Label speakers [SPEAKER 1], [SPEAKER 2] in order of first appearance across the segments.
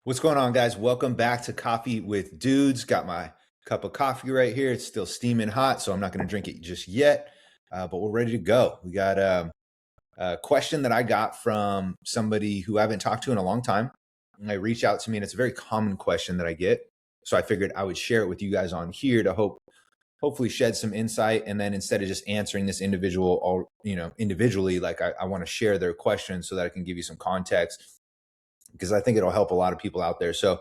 [SPEAKER 1] What's going on, guys? Welcome back to Coffee with Dudes. Got my cup of coffee right here. It's still steaming hot, so I'm not going to drink it just yet, but we're ready to go. We got a question that I got from somebody who I haven't talked to in a long time. And they reached out to me, and it's a very common question that I get. So I figured I would share it with you guys on here to hopefully shed some insight. And then instead of just answering this individual, all individually, like I want to share their question so that I can give you some context because I think it'll help a lot of people out there. So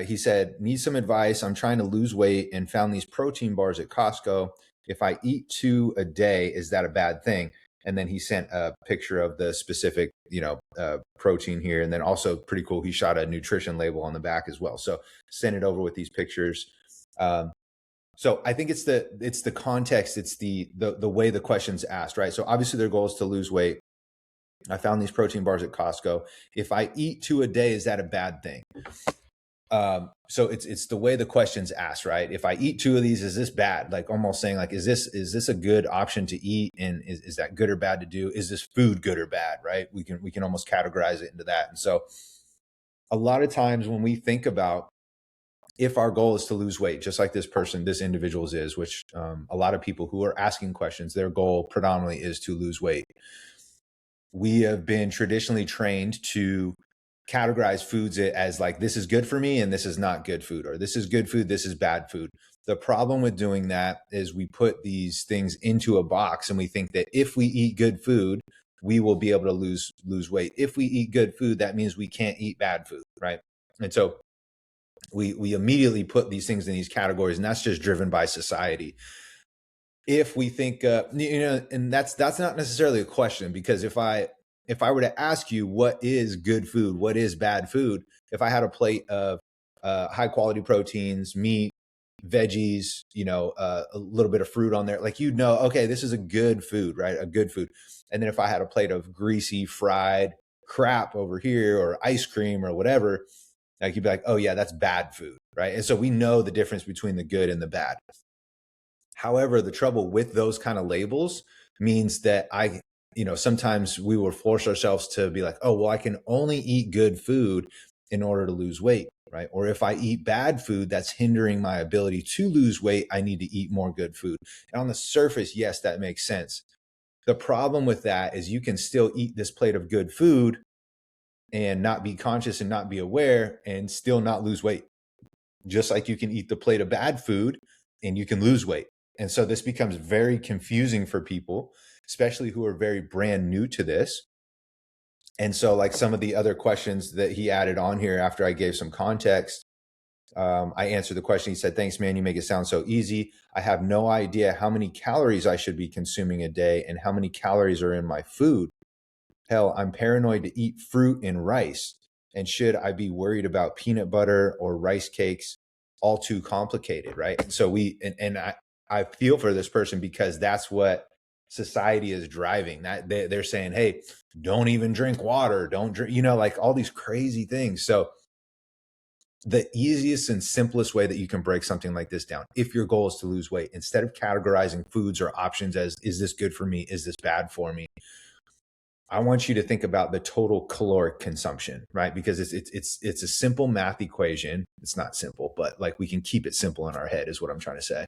[SPEAKER 1] he said, need some advice. I'm trying to lose weight and found these protein bars at Costco. If I eat 2 a day, is that a bad thing? And then he sent a picture of the specific, protein here. And then also pretty cool, he shot a nutrition label on the back as well. So send it over with these pictures. So I think it's the context, it's the way the question's asked, right? So obviously their goal is to lose weight. I found these protein bars at Costco. If I eat 2 a day, is that a bad thing? So it's the way the question's asked, right? If I eat 2 of these, is this bad? Like almost saying like, is this a good option to eat? And is that good or bad to do? Is this food good or bad? Right? We can almost categorize it into that. And so a lot of times when we think about if our goal is to lose weight, just like this individual's is, which a lot of people who are asking questions, their goal predominantly is to lose weight. We have been traditionally trained to categorize foods as like, this is good for me and this is not good food, or this is good food, this is bad food. The problem with doing that is we put these things into a box and we think that if we eat good food, we will be able to lose weight. If we eat good food, that means we can't eat bad food, right? And so we immediately put these things in these categories, and that's just driven by society. If we think and that's not necessarily a question, because if I were to ask you what is good food, what is bad food, if I had a plate of high quality proteins, meat, veggies, a little bit of fruit on there, like, okay, this is a good food, right? A good food. And then if I had a plate of greasy fried crap over here, or ice cream or whatever, like, you'd be like, oh yeah, that's bad food, right? And so we know the difference between the good and the bad. However, the trouble with those kind of labels means that sometimes we will force ourselves to be like, oh, well, I can only eat good food in order to lose weight, right? Or if I eat bad food, that's hindering my ability to lose weight, I need to eat more good food. And on the surface, yes, that makes sense. The problem with that is you can still eat this plate of good food and not be conscious and not be aware and still not lose weight. Just like you can eat the plate of bad food and you can lose weight. And so this becomes very confusing for people, especially who are very brand new to this. And so, like, some of the other questions that he added on here after I gave some context, I answered the question. He said, thanks, man. You make it sound so easy. I have no idea how many calories I should be consuming a day and how many calories are in my food. Hell, I'm paranoid to eat fruit and rice. And should I be worried about peanut butter or rice cakes? All too complicated, right? So I feel for this person, because that's what society is driving. That they're saying, hey, don't even drink water, don't drink, like all these crazy things. So the easiest and simplest way that you can break something like this down, if your goal is to lose weight, instead of categorizing foods or options as, is this good for me, is this bad for me, I want you to think about the total caloric consumption, right? Because it's a simple math equation. It's not simple, but like, we can keep it simple in our head is what I'm trying to say.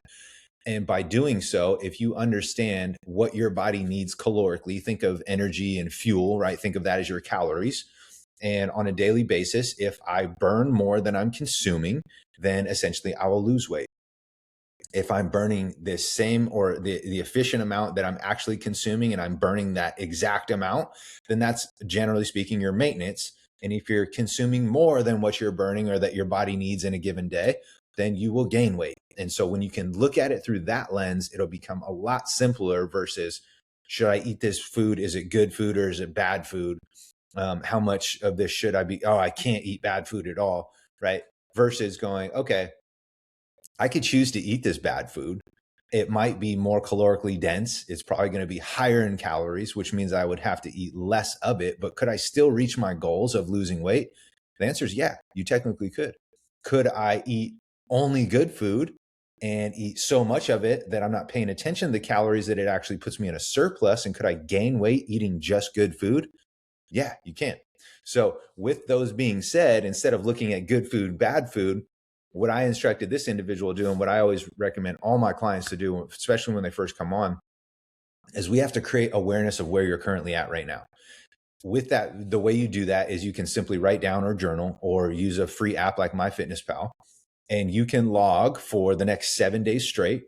[SPEAKER 1] And by doing so, if you understand what your body needs calorically, think of energy and fuel, right? Think of that as your calories. And on a daily basis, if I burn more than I'm consuming, then essentially I will lose weight. If I'm burning this same or the efficient amount that I'm actually consuming, and I'm burning that exact amount, then that's, generally speaking, your maintenance. And if you're consuming more than what you're burning or that your body needs in a given day, then you will gain weight. And so when you can look at it through that lens, it'll become a lot simpler versus, should I eat this food? Is it good food or is it bad food? How much of this should I be? Oh, I can't eat bad food at all, right? Versus going, okay, I could choose to eat this bad food. It might be more calorically dense. It's probably going to be higher in calories, which means I would have to eat less of it. But could I still reach my goals of losing weight? The answer is yeah, you technically could. Could I eat only good food and eat so much of it that I'm not paying attention to the calories that it actually puts me in a surplus? And could I gain weight eating just good food? Yeah, you can. So with those being said, instead of looking at good food, bad food, what I instructed this individual to do, and what I always recommend all my clients to do, especially when they first come on, is we have to create awareness of where you're currently at right now. With that, the way you do that is you can simply write down or journal or use a free app like MyFitnessPal, and you can log for the next 7 days straight,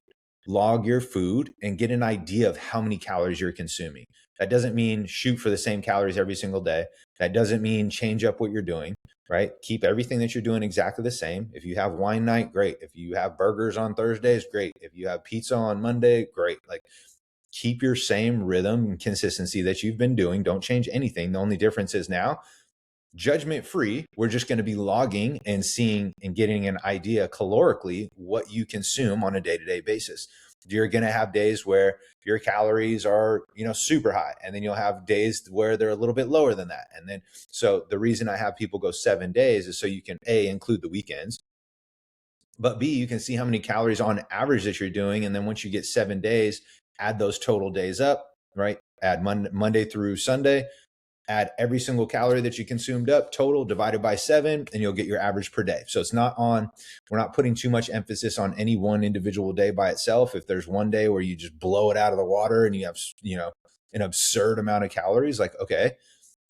[SPEAKER 1] log your food and get an idea of how many calories you're consuming. That doesn't mean shoot for the same calories every single day. That doesn't mean change up what you're doing, right? Keep everything that you're doing exactly the same. If you have wine night, great. If you have burgers on Thursdays, great. If you have pizza on Monday, great. Like, keep your same rhythm and consistency that you've been doing. Don't change anything. The only difference is now, judgment free, we're just going to be logging and seeing and getting an idea calorically what you consume on a day-to-day basis. You're going to have days where your calories are, super high, and then you'll have days where they're a little bit lower than that. And then, so the reason I have people go 7 days is so you can include the weekends, but B, you can see how many calories on average that you're doing. And then once you get 7 days, add those total days up, right? Add Monday through Sunday, add every single calorie that you consumed up total divided by 7, and you'll get your average per day. So we're not putting too much emphasis on any one individual day by itself. If there's one day where you just blow it out of the water and you have, an absurd amount of calories, like, okay,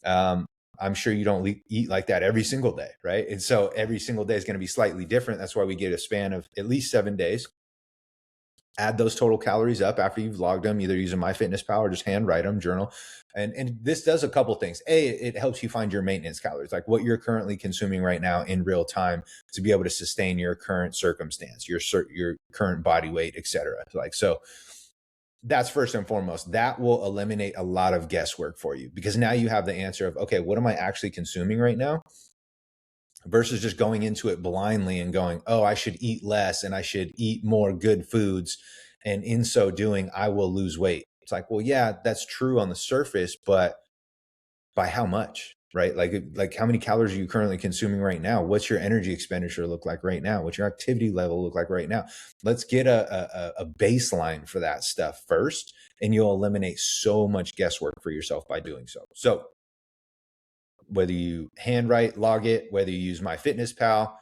[SPEAKER 1] I'm sure you don't eat like that every single day, right? And so every single day is going to be slightly different. That's why we get a span of at least 7 days. Add those total calories up after you've logged them, either using MyFitnessPal or just handwrite them, journal. And this does a couple things. It helps you find your maintenance calories, like what you're currently consuming right now in real time, to be able to sustain your current circumstance, your current body weight, etc. So that's first and foremost. That will eliminate a lot of guesswork for you, because now you have the answer of, okay, what am I actually consuming right now? Versus just going into it blindly and going, oh, I should eat less and I should eat more good foods, and in so doing, I will lose weight. It's like, well, yeah, that's true on the surface, but by how much, right? Like how many calories are you currently consuming right now? What's your energy expenditure look like right now? What's your activity level look like right now? Let's get a baseline for that stuff first, and you'll eliminate so much guesswork for yourself by doing so. So whether you handwrite, log it, whether you use MyFitnessPal,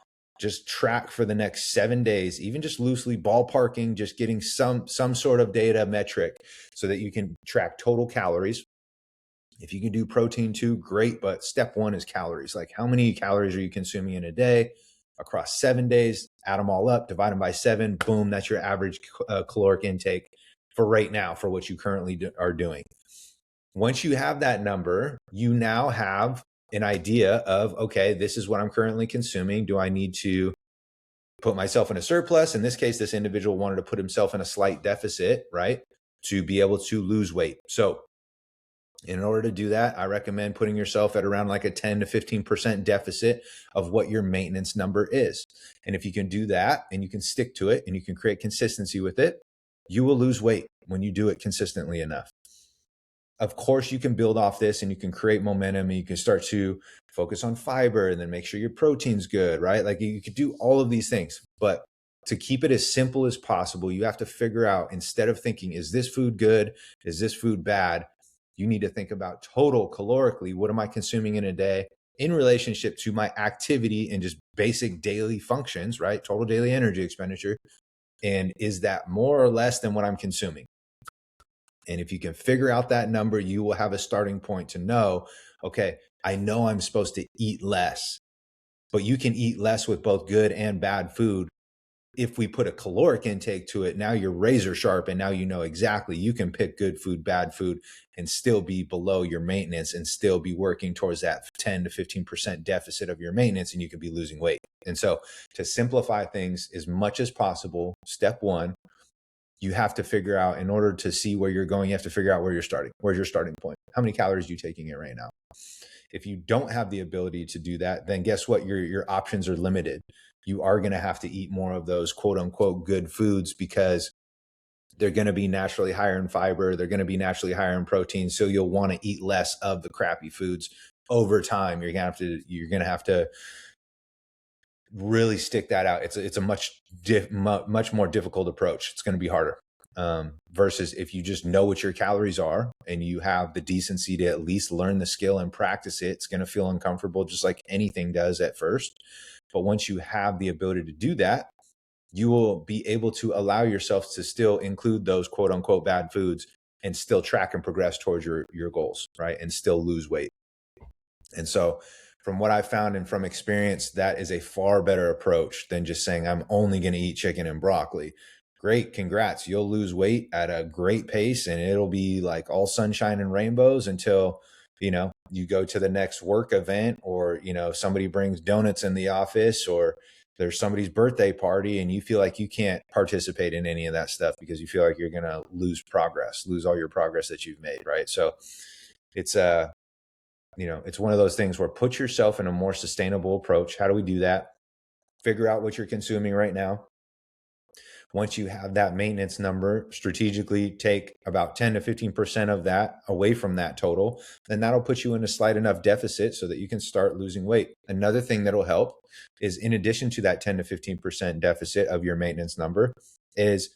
[SPEAKER 1] just track for the next 7 days, even just loosely ballparking, just getting some sort of data metric so that you can track total calories. If you can do protein too, great. But step one is calories. Like, how many calories are you consuming in a day across 7 days? Add them all up, divide them by 7. Boom, that's your average caloric intake for right now, for what you currently are doing. Once you have that number, you now have an idea of, okay, this is what I'm currently consuming. Do I need to put myself in a surplus? In this case, this individual wanted to put himself in a slight deficit, right, to be able to lose weight. So in order to do that, I recommend putting yourself at around like a 10 to 15% deficit of what your maintenance number is. And if you can do that and you can stick to it and you can create consistency with it, you will lose weight when you do it consistently enough. Of course, you can build off this and you can create momentum, and you can start to focus on fiber and then make sure your protein's good, right? Like, you could do all of these things, but to keep it as simple as possible, you have to figure out, instead of thinking, is this food good? Is this food bad? You need to think about total calorically. What am I consuming in a day in relationship to my activity and just basic daily functions, right? Total daily energy expenditure. And is that more or less than what I'm consuming? And if you can figure out that number, you will have a starting point to know, okay, I know I'm supposed to eat less, but you can eat less with both good and bad food. If we put a caloric intake to it, now you're razor sharp, and now you know exactly you can pick good food, bad food, and still be below your maintenance and still be working towards that 10 to 15% deficit of your maintenance, and you could be losing weight. And so, to simplify things as much as possible, step one, you have to figure out, in order to see where you're going, you have to figure out where you're starting. Where's your starting point? How many calories are you taking in right now? If you don't have the ability to do that, then guess what? Your options are limited. You are going to have to eat more of those quote unquote good foods, because they're going to be naturally higher in fiber. They're going to be naturally higher in protein. So you'll want to eat less of the crappy foods over time. You're going to have to really stick that out. It's a much more difficult approach. It's going to be harder. versus if you just know what your calories are and you have the decency to at least learn the skill and practice it. It's going to feel uncomfortable just like anything does at first. But once you have the ability to do that, you will be able to allow yourself to still include those quote unquote bad foods and still track and progress towards your goals, right? And still lose weight. And so from what I found and from experience, that is a far better approach than just saying, I'm only going to eat chicken and broccoli. Great. Congrats. You'll lose weight at a great pace and it'll be like all sunshine and rainbows until, you go to the next work event or, somebody brings donuts in the office or there's somebody's birthday party and you feel like you can't participate in any of that stuff because you feel like you're going to lose all your progress that you've made. Right. So it's it's one of those things where put yourself in a more sustainable approach. How do we do that? Figure out what you're consuming right now. Once you have that maintenance number, strategically take about 10 to 15% of that away from that total, and that'll put you in a slight enough deficit so that you can start losing weight. Another thing that'll help is, in addition to that 10 to 15% deficit of your maintenance number, is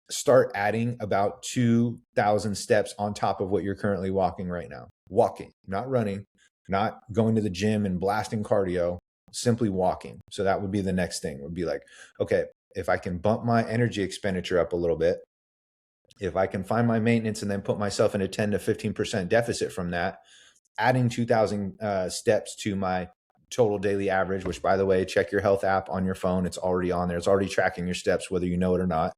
[SPEAKER 1] start adding about 2,000 steps on top of what you're currently walking right now. Walking, not running, not going to the gym and blasting cardio, simply walking. So that would be the next thing. Would be like, okay, if I can bump my energy expenditure up a little bit, if I can find my maintenance and then put myself in a 10 to 15% deficit from that, adding 2,000 steps to my total daily average, which, by the way, check your health app on your phone. It's already on there. It's already tracking your steps, whether you know it or not.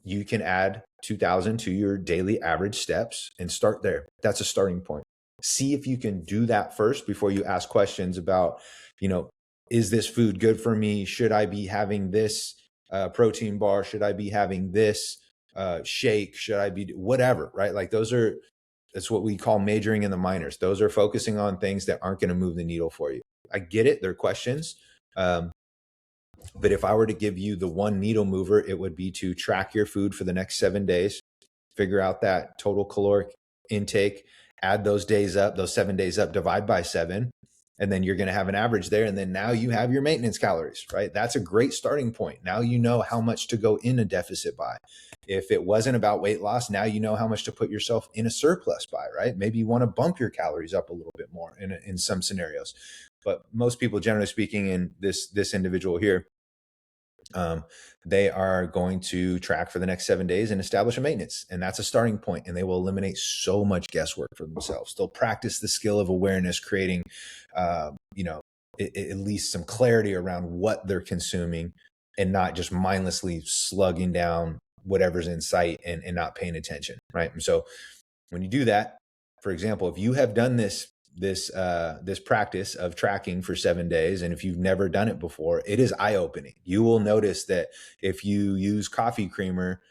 [SPEAKER 1] You can add 2,000 to your daily average steps and start there. That's a starting point. See if you can do that first before you ask questions about, is this food good for me? Should I be having this protein bar? Should I be having this shake? Should I be whatever, right? Like that's what we call majoring in the minors. Those are focusing on things that aren't going to move the needle for you. I get it. They're questions. But if I were to give you the one needle mover, it would be to track your food for the next 7 days, figure out that total caloric intake, add those days up, those 7 days up, divide by 7, and then you're going to have an average there. And then now you have your maintenance calories, right? That's a great starting point. Now you know how much to go in a deficit by. If it wasn't about weight loss, now you know how much to put yourself in a surplus by, right? Maybe you want to bump your calories up a little bit more in some scenarios. But most people, generally speaking, in this individual here, they are going to track for the next 7 days and establish a maintenance. And that's a starting point. And they will eliminate so much guesswork for themselves. They'll practice the skill of awareness, creating, at least some clarity around what they're consuming and not just mindlessly slugging down whatever's in sight and not paying attention. Right. And so when you do that, for example, if you have done this practice of tracking for 7 days, and if you've never done it before, it is eye-opening. You will notice that if you use coffee creamer,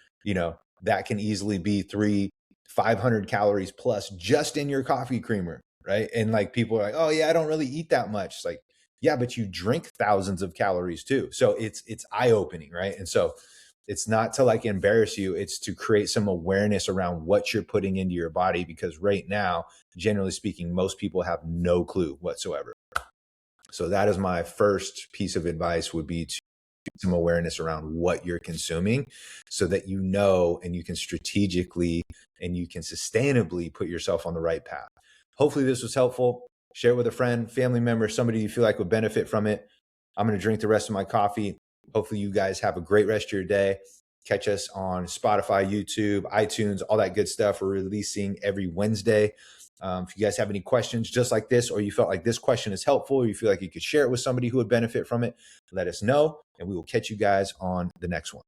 [SPEAKER 1] that can easily be 500 calories plus just in your coffee creamer, right? And like people are like, oh yeah, I don't really eat that much. It's like, yeah, but you drink thousands of calories too. So it's eye-opening, right? And so it's not to like embarrass you. It's to create some awareness around what you're putting into your body, because right now, generally speaking, most people have no clue whatsoever. So that is my first piece of advice, would be to some awareness around what you're consuming so that you know, and you can strategically and you can sustainably put yourself on the right path. Hopefully this was helpful. Share it with a friend, family member, somebody you feel like would benefit from it. I'm going to drink the rest of my coffee. Hopefully you guys have a great rest of your day. Catch us on Spotify, YouTube, iTunes, all that good stuff. We're releasing every Wednesday. If you guys have any questions just like this, or you felt like this question is helpful, or you feel like you could share it with somebody who would benefit from it, let us know, and we will catch you guys on the next one.